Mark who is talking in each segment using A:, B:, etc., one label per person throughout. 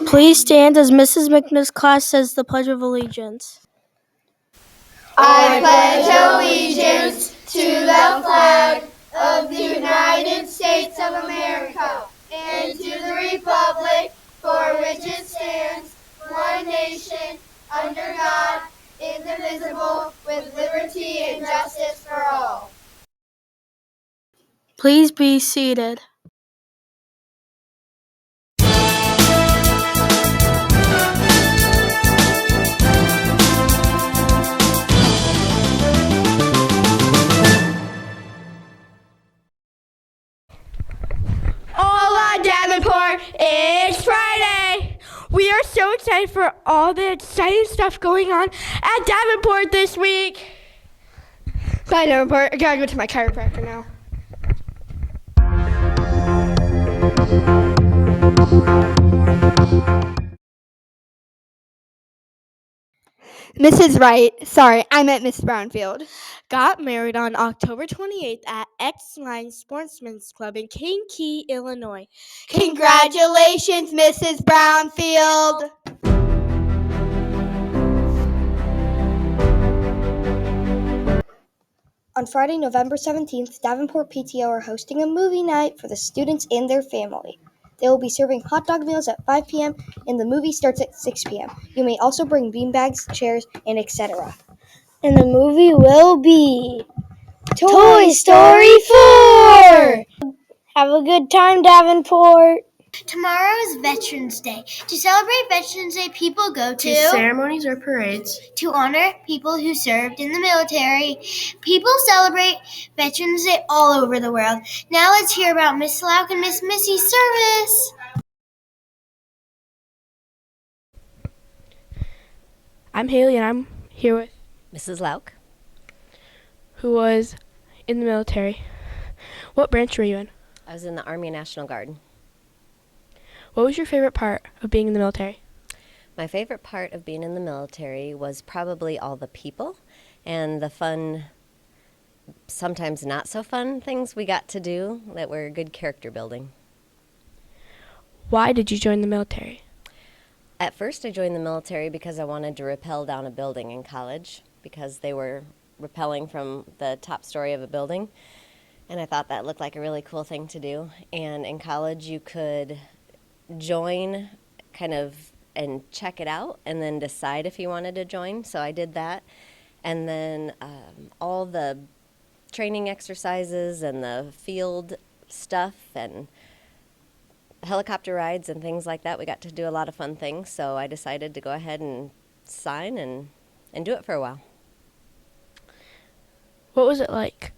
A: Please stand as Mrs. McNutt's class says the Pledge of Allegiance.
B: I pledge allegiance to the flag of the United States of America and to the republic for which it stands, one nation, under God, indivisible, with liberty and justice for all.
A: Please be seated.
C: Hola, Davenport! It's Friday! We are so excited for all the exciting stuff going on at Davenport this week. Bye, Davenport. I gotta go to my chiropractor now. Mrs. Wright, sorry, I meant Miss Brownfield, got married on October 28th at X-Line Sportsman's Club in Kankakee, Illinois. Congratulations, Mrs. Brownfield!
D: On Friday, November 17th, Davenport PTO are hosting a movie night for the students and their family. They will be serving hot dog meals at 5 p.m. and the movie starts at 6 p.m. You may also bring beanbags, chairs, and etc.
A: And the movie will be
D: Toy Story 4!
A: Have a good time, Davenport.
B: Tomorrow is Veterans Day. To celebrate Veterans Day, people go to
A: ceremonies or parades.
B: To honor people who served in the military. People celebrate Veterans Day all over the world. Now let's hear about Miss Lauk and Miss Missy's service.
C: I'm Haley and I'm here with
E: Mrs. Lauk.
C: who was in the military. What branch were you in?
E: I was in the Army National Guard.
C: What was your favorite part of being in the military?
E: My favorite part of being in the military was probably all the people and the fun, sometimes not so fun things we got to do that were good character building.
C: Why did you join the military?
E: At first I joined the military because I wanted to rappel down a building in college because they were rappelling from the top story of a building, and I thought that looked like a really cool thing to do. And in college you could join kind of and check it out and then decide if you wanted to join. So I did that. And then all the training exercises and the field stuff and helicopter rides and things like that, we got to do a lot of fun things. So I decided to go ahead and sign and do it for a while.
C: What was it like?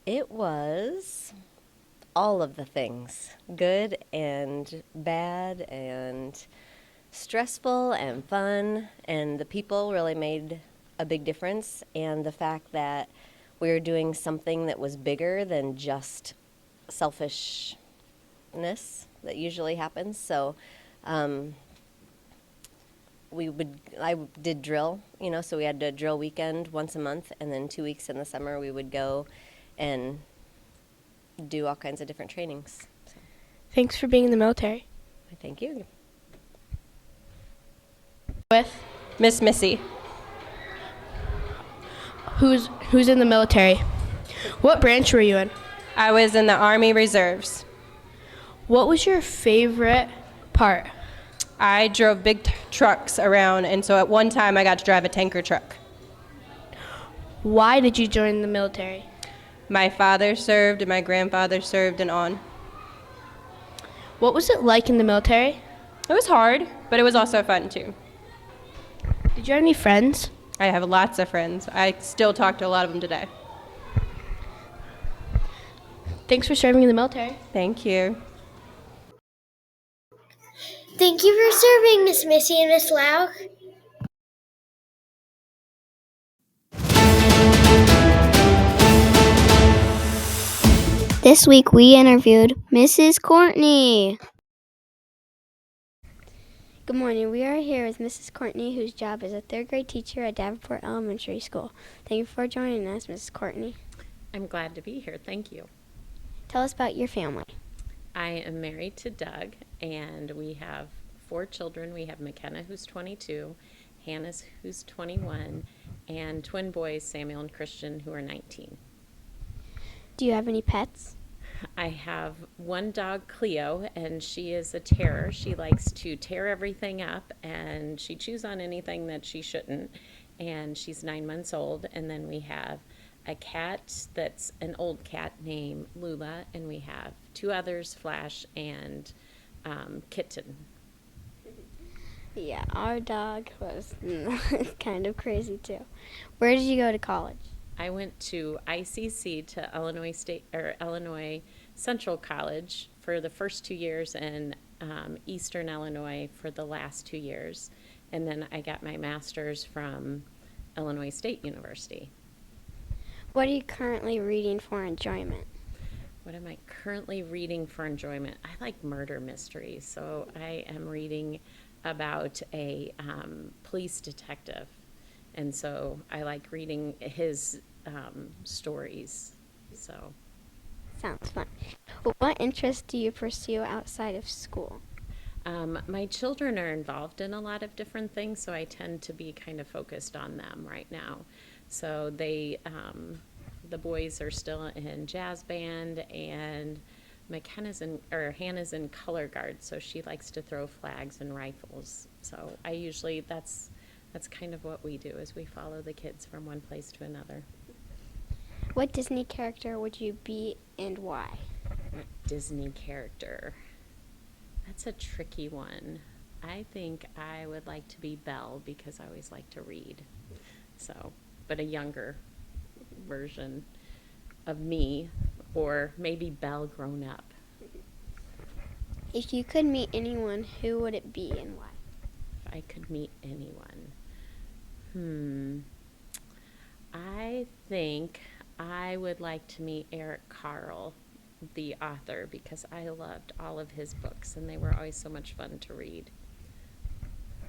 E: It was all of the things, good and bad and stressful and fun, and the people really made a big difference, and the fact that we were doing something that was bigger than just selfishness that usually happens. So I did drill, so we had a drill weekend once a month, and then 2 weeks in the summer we would go and do all kinds of different trainings. So,
C: Thanks for being in the military.
E: thank you.
C: With
F: Miss Missy.
C: who's in the military. What branch were you in?
F: I was in the Army Reserves.
C: What was your favorite part?
F: I drove big trucks around, and so at one time I got to drive a tanker truck.
C: Why did you join the military?
F: My father served and my grandfather served and on.
C: What was it like in the military?
F: It was hard, but it was also fun too.
C: Did you have any friends?
F: I have lots of friends. I still talk to a lot of them today.
C: Thanks for serving in the military.
F: Thank you.
B: Thank you for serving, Miss Missy and Miss Lauk.
D: This week we interviewed Mrs. Coartney.
G: Good morning. We are here with Mrs. Coartney, whose job is a third grade teacher at Davenport Elementary School. Thank you for joining us, Mrs. Coartney.
H: I'm glad to be here. Thank you.
G: Tell us about your family.
H: I am married to Doug, and we have 4 children. We have McKenna, who's 22, Hannah, who's 21, and twin boys, Samuel and Christian, who are 19.
G: Do you have any pets?
H: I have one dog, Cleo, and she is a terror. She likes to tear everything up, and she chews on anything that she shouldn't, and she's 9 months old. And then we have a cat that's an old cat named Lula, and we have 2 others, Flash and Kitten.
G: Yeah, our dog was kind of crazy too. Where did you go to college?
H: I went to ICC, to Illinois Central College for the first 2 years, and Eastern Illinois for the last 2 years. And then I got my master's from Illinois State University.
G: What are you currently reading for enjoyment?
H: What am I currently reading for enjoyment? I like murder mysteries, so I am reading about a police detective. And so I like reading his stories. So
G: Sounds fun. Well, what interests do you pursue outside of school?
H: my children are involved in a lot of different things, so I tend to be kind of focused on them right now. So they, the boys are still in jazz band, and Hannah's in color guard, so she likes to throw flags and rifles. So I usually, that's kind of what we do, is we follow the kids from one place to another.
G: What Disney character would you be and why?
H: What Disney character? That's a tricky one. I think I would like to be Belle, because I always like to read. So, but a younger version of me, or maybe Belle grown up.
G: If you could meet anyone, who would it be and why?
H: If I could meet anyone, I think I would like to meet Eric Carle, the author, because I loved all of his books, and they were always so much fun to read.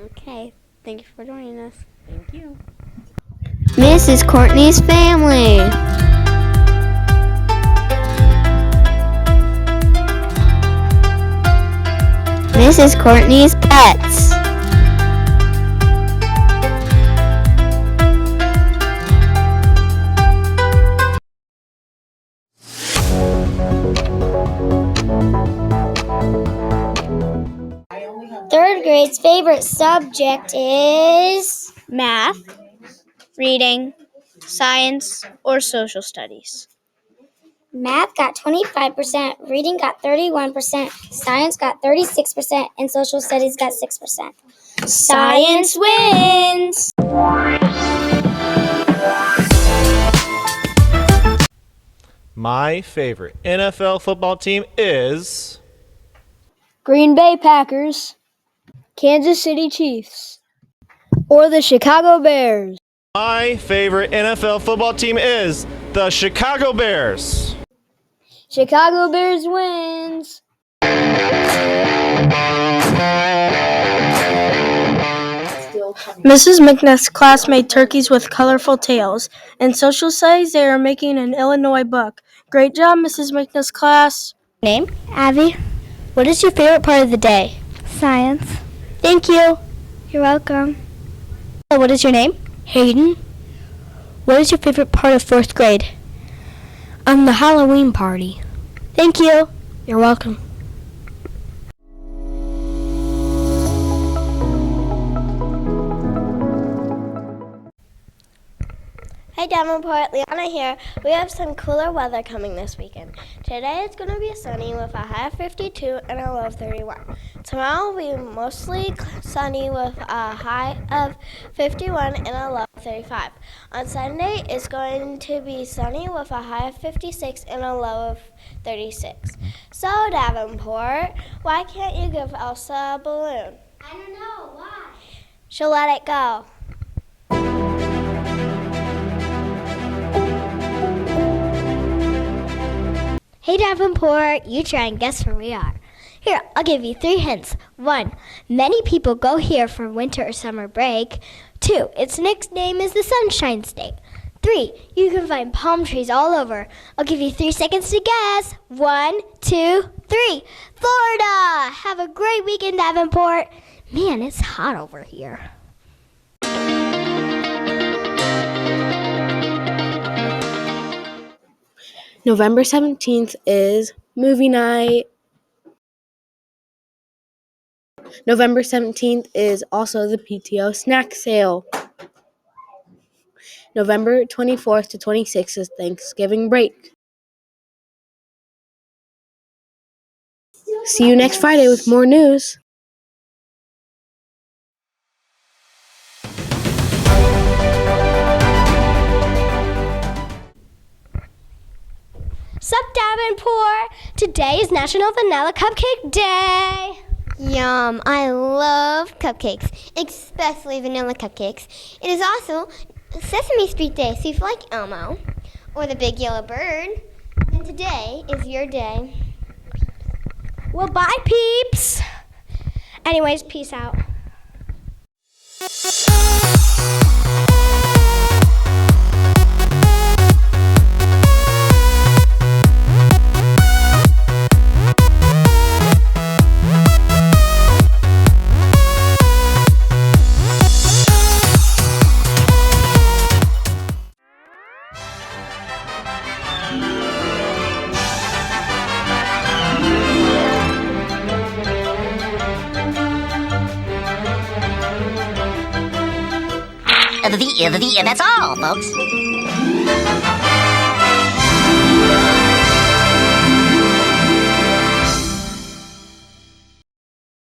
G: Okay, thank you for joining us.
H: Thank you.
B: Mrs. Coartney's family. Mrs. Coartney's pets. Third grade's favorite subject is
A: Math, reading, science, or social studies.
B: math got 25%, reading got 31%, science got 36%, and social studies got 6%.
A: Science wins!
I: My favorite NFL football team is
A: Green Bay Packers, Kansas City Chiefs, or the Chicago Bears.
I: My favorite NFL football team is the Chicago Bears.
A: Chicago Bears wins! Mrs. McNutt's class made turkeys with colorful tails. In social studies, they are making an Illinois book. Great job, Mrs. McNutt's class.
B: Name? Abby. What is your favorite part of the day? Science. Thank you. You're welcome. What is your name? Hayden. What is your favorite part of 4th grade? The Halloween party. Thank you. You're welcome.
G: Hey Davenport, Liana here. We have some cooler weather coming this weekend. Today it's going to be sunny with a high of 52 and a low of 31. Tomorrow will be mostly sunny with a high of 51 and a low of 35. On Sunday it's going to be sunny with a high of 56 and a low of 36. So Davenport, why can't you give Elsa a balloon?
B: I don't know. Why?
G: She'll let it go.
B: Hey Davenport, you try and guess where we are. Here, I'll give you 3 hints. 1, many people go here for winter or summer break. 2, its nickname is the Sunshine State.
G: 3. You can find palm trees all over. I'll give you 3 seconds to guess. 1, 2, 3. Florida! Have a great weekend, Davenport. Man, it's hot over here.
C: November 17th is movie night. November 17th is also the PTO snack sale. November 24th to 26th is Thanksgiving break. See you next Friday with more news.
G: Sup, Davenport? Today is National Vanilla Cupcake Day.
B: Yum, I love cupcakes, especially vanilla cupcakes. It is also Sesame Street Day, so if you like Elmo or the Big Yellow Bird, then today is your day.
G: Well, bye, peeps. Anyways, peace out.
J: That's all, folks.